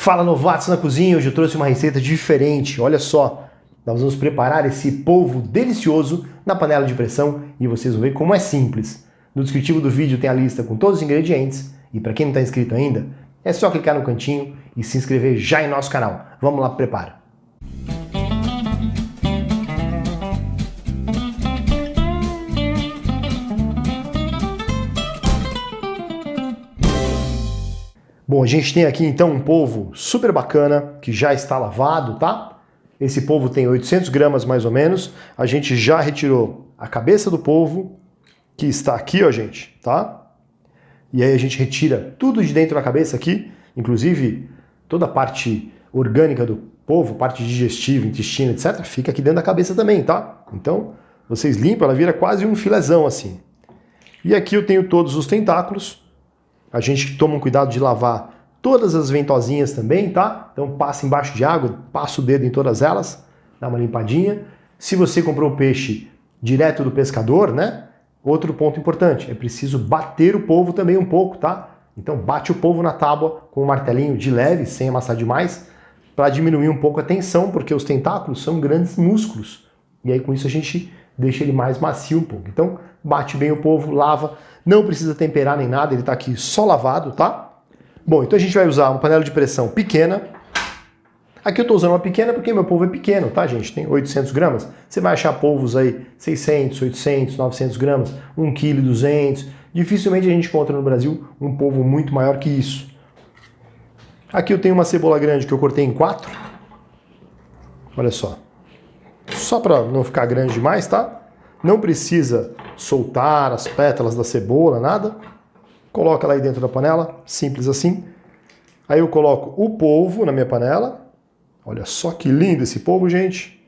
Fala, novatos na cozinha, hoje eu trouxe uma receita diferente, olha só. Nós vamos preparar esse polvo delicioso na panela de pressão e vocês vão ver como é simples. No descritivo do vídeo tem a lista com todos os ingredientes e para quem não está inscrito ainda, é só clicar no cantinho e se inscrever já em nosso canal. Vamos lá, prepara! Bom, a gente tem aqui então um polvo super bacana, que já está lavado, tá? Esse polvo tem 800 gramas mais ou menos. A gente já retirou a cabeça do polvo, que está aqui, ó, gente, tá? E aí a gente retira tudo de dentro da cabeça aqui, inclusive toda a parte orgânica do polvo, parte digestiva, intestino, etc., fica aqui dentro da cabeça também, tá? Então, vocês limpam, ela vira quase um filézão assim. E aqui eu tenho todos os tentáculos. A gente toma um cuidado de lavar todas as ventosinhas também, tá? Então passa embaixo de água, passa o dedo em todas elas, dá uma limpadinha. Se você comprou o peixe direto do pescador, né? Outro ponto importante, é preciso bater o polvo também um pouco, tá? Então bate o polvo na tábua com um martelinho de leve, sem amassar demais, para diminuir um pouco a tensão, porque os tentáculos são grandes músculos. E aí com isso a gente deixa ele mais macio um pouco. Então bate bem o polvo, lava. Não precisa temperar nem nada, ele está aqui só lavado, tá? Bom, então a gente vai usar uma panela de pressão pequena. Aqui eu estou usando uma pequena porque meu polvo é pequeno, tá, gente? Tem 800 gramas. Você vai achar polvos aí 600, 800, 900 gramas, 1 kg, 200. Dificilmente a gente encontra no Brasil um polvo muito maior que isso. Aqui eu tenho uma cebola grande que eu cortei em 4. Olha só. Só para não ficar grande demais, tá? Não precisa soltar as pétalas da cebola, nada. Coloca lá aí dentro da panela, simples assim. Aí eu coloco o polvo na minha panela. Olha só que lindo esse polvo, gente.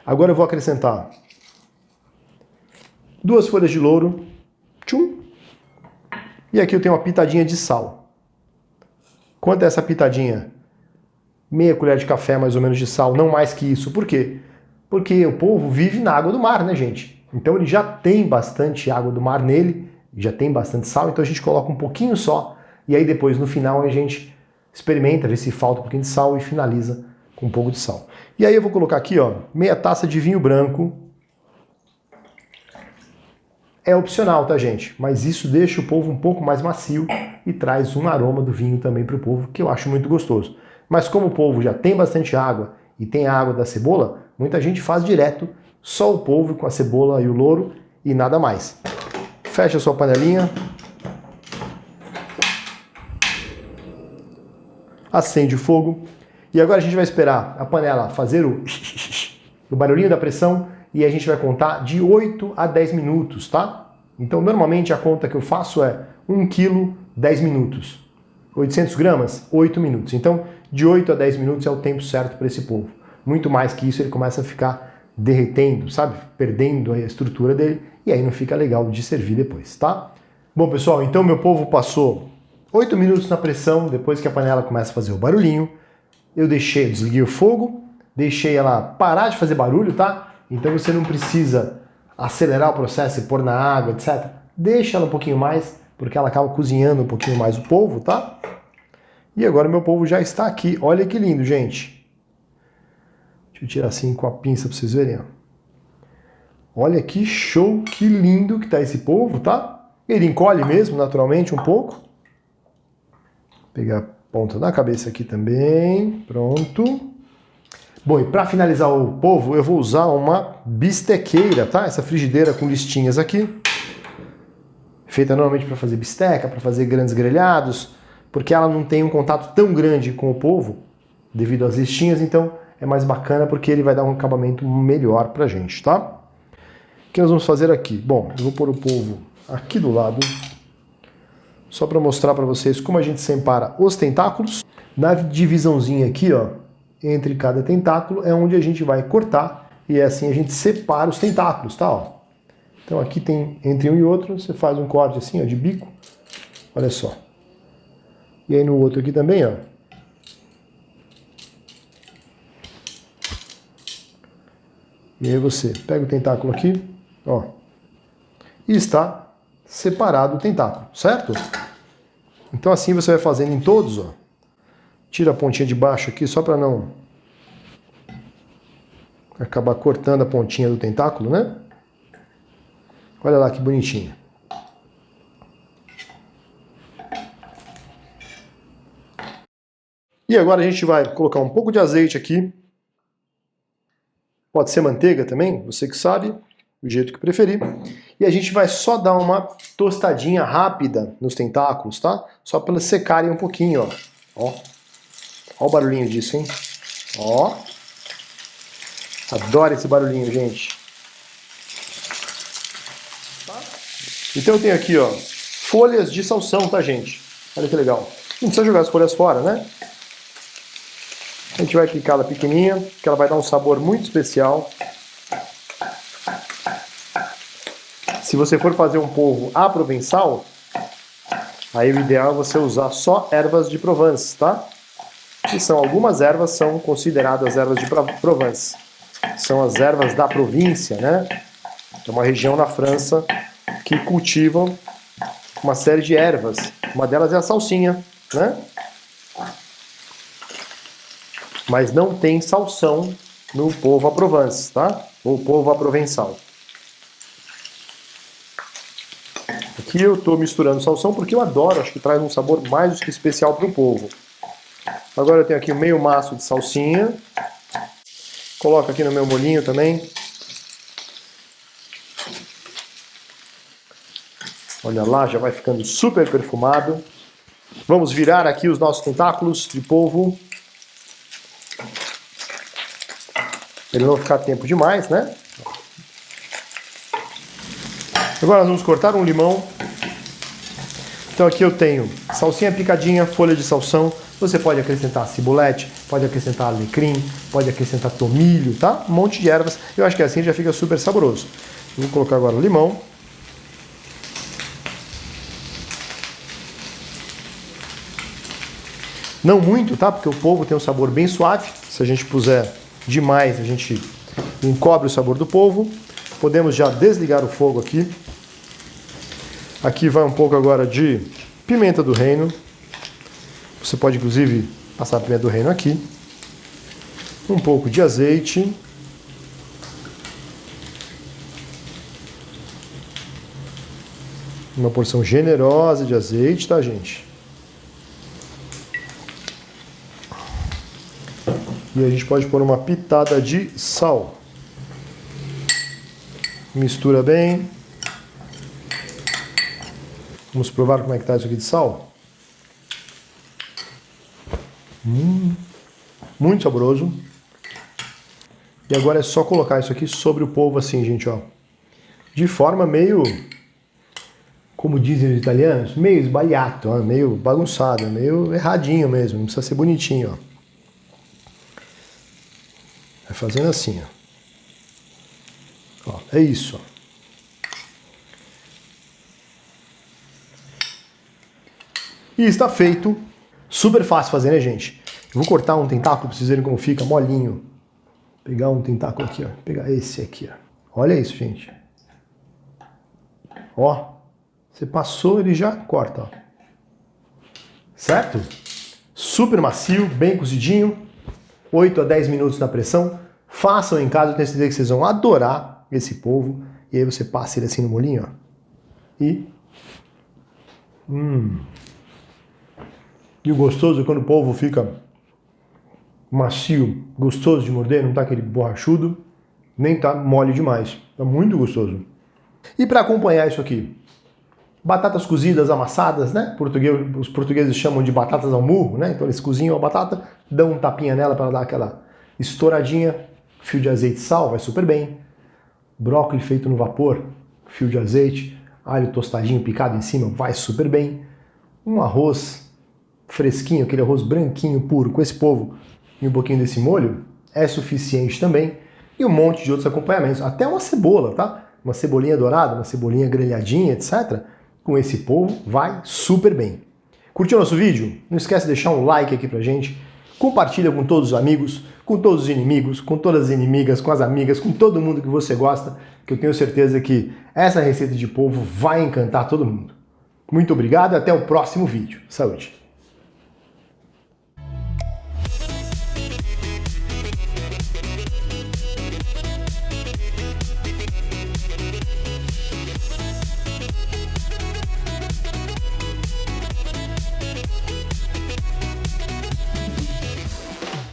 Agora eu vou acrescentar 2 folhas de louro. Tchum. E aqui eu tenho uma pitadinha de sal. Quanto é essa pitadinha? Meia colher de café mais ou menos de sal, não mais que isso. Por quê? Porque o polvo vive na água do mar, né, gente? Então ele já tem bastante água do mar nele, já tem bastante sal, então a gente coloca um pouquinho só, e aí depois no final a gente experimenta, vê se falta um pouquinho de sal e finaliza com um pouco de sal. E aí eu vou colocar aqui, ó, meia taça de vinho branco. É opcional, tá, gente? Mas isso deixa o polvo um pouco mais macio e traz um aroma do vinho também para o polvo, que eu acho muito gostoso. Mas como o polvo já tem bastante água e tem a água da cebola, muita gente faz direto só o polvo com a cebola e o louro e nada mais. Fecha a sua panelinha. Acende o fogo. E agora a gente vai esperar a panela fazer o barulhinho da pressão e a gente vai contar de 8 a 10 minutos, tá? Então normalmente a conta que eu faço é 1 kg, 10 minutos. 800 gramas, 8 minutos. Então de 8 a 10 minutos é o tempo certo para esse polvo. Muito mais que isso ele começa a ficar derretendo, sabe? Perdendo a estrutura dele e aí não fica legal de servir depois, tá? Bom, pessoal, então meu polvo passou 8 minutos na pressão, depois que a panela começa a fazer o barulhinho. Eu desliguei o fogo, deixei ela parar de fazer barulho, tá? Então você não precisa acelerar o processo e pôr na água, etc. Deixa ela um pouquinho mais, porque ela acaba cozinhando um pouquinho mais o polvo, tá? E agora meu polvo já está aqui. Olha que lindo, gente. Deixa eu tirar assim com a pinça para vocês verem. Ó. Olha que show, que lindo que tá esse polvo, tá? Ele encolhe mesmo, naturalmente, um pouco. Vou pegar a ponta da cabeça aqui também. Pronto. Bom, e para finalizar o polvo, eu vou usar uma bistequeira, tá? Essa frigideira com listinhas aqui. Feita normalmente para fazer bisteca, para fazer grandes grelhados, porque ela não tem um contato tão grande com o polvo, devido às listinhas, então é mais bacana porque ele vai dar um acabamento melhor pra gente, tá? O que nós vamos fazer aqui? Bom, eu vou pôr o polvo aqui do lado, só para mostrar para vocês como a gente separa os tentáculos. Na divisãozinha aqui, ó, entre cada tentáculo é onde a gente vai cortar e assim a gente separa os tentáculos, tá? Ó. Então aqui tem entre um e outro, você faz um corte assim, ó, de bico, olha só. E aí no outro aqui também, ó. E aí você pega o tentáculo aqui, ó, e está separado o tentáculo, certo? Então assim você vai fazendo em todos, ó. Tira a pontinha de baixo aqui, só para não acabar cortando a pontinha do tentáculo, né? Olha lá que bonitinho. E agora a gente vai colocar um pouco de azeite aqui. Pode ser manteiga também, você que sabe, do jeito que preferir. E a gente vai só dar uma tostadinha rápida nos tentáculos, tá? Só para eles secarem um pouquinho, ó. Ó. Ó o barulhinho disso, hein? Ó. Adoro esse barulhinho, gente. Então eu tenho aqui, ó, folhas de salsão, tá, gente? Olha que legal. Não precisa jogar as folhas fora, né? A gente vai picá-la pequenininha, que ela vai dar um sabor muito especial. Se você for fazer um polvo à provençal, aí o ideal é você usar só ervas de Provence, tá? Que são algumas ervas são consideradas ervas de Provence. São as ervas da província, né? É uma região na França que cultivam uma série de ervas. Uma delas é a salsinha, né? Mas não tem salsão no polvo à Provence, tá? Ou polvo à provençal. Aqui eu estou misturando salsão porque eu adoro, acho que traz um sabor mais do que especial para o polvo. Agora eu tenho aqui meio maço de salsinha. Coloco aqui no meu molhinho também. Olha lá, já vai ficando super perfumado. Vamos virar aqui os nossos tentáculos de polvo. Ele não ficar tempo demais, né? Agora nós vamos cortar um limão. Então aqui eu tenho salsinha picadinha, folha de salsão. Você pode acrescentar cibolete, pode acrescentar alecrim, pode acrescentar tomilho, tá? Um monte de ervas. Eu acho que assim já fica super saboroso. Vou colocar agora o limão. Não muito, tá? Porque o polvo tem um sabor bem suave. Se a gente puser demais, a gente encobre o sabor do polvo. Podemos já desligar o fogo aqui. Aqui vai um pouco agora de pimenta do reino. Você pode inclusive passar a pimenta do reino aqui. Um pouco de azeite. Uma porção generosa de azeite, tá, gente? E a gente pode pôr uma pitada de sal. Mistura bem. Vamos provar como é que tá isso aqui de sal. Muito saboroso. E agora é só colocar isso aqui sobre o polvo assim, gente, ó. De forma meio, como dizem os italianos, meio sbagliato, ó, meio bagunçado, meio erradinho mesmo, não precisa ser bonitinho, ó. Vai fazendo assim, ó. Ó, é isso, ó. E está feito. Super fácil fazer, né, gente? Eu vou cortar um tentáculo para vocês verem como fica, molinho. Pegar um tentáculo aqui, ó. Pegar esse aqui, ó. Olha isso, gente. Ó. Você passou, ele já corta, ó. Certo? Super macio, bem cozidinho. 8 a 10 minutos na pressão. Façam em casa, eu tenho certeza que vocês vão adorar esse polvo. E aí você passa ele assim no molhinho, ó. E o gostoso é quando o polvo fica macio, gostoso de morder, não tá aquele borrachudo, nem tá mole demais. Tá muito gostoso. E para acompanhar isso aqui, batatas cozidas amassadas, né? Os portugueses chamam de batatas ao murro, né? Então eles cozinham a batata, dão um tapinha nela para dar aquela estouradinha, fio de azeite e sal, vai super bem. Brócolis feito no vapor, fio de azeite, alho tostadinho picado em cima, vai super bem. Um arroz fresquinho, aquele arroz branquinho puro com esse polvo e um pouquinho desse molho, é suficiente também. E um monte de outros acompanhamentos, até uma cebola, tá? Uma cebolinha dourada, uma cebolinha grelhadinha, etc. Com esse polvo vai super bem. Curtiu nosso vídeo? Não esquece de deixar um like aqui pra gente. Compartilha com todos os amigos, com todos os inimigos, com todas as inimigas, com as amigas, com todo mundo que você gosta, que eu tenho certeza que essa receita de polvo vai encantar todo mundo. Muito obrigado e até o próximo vídeo. Saúde!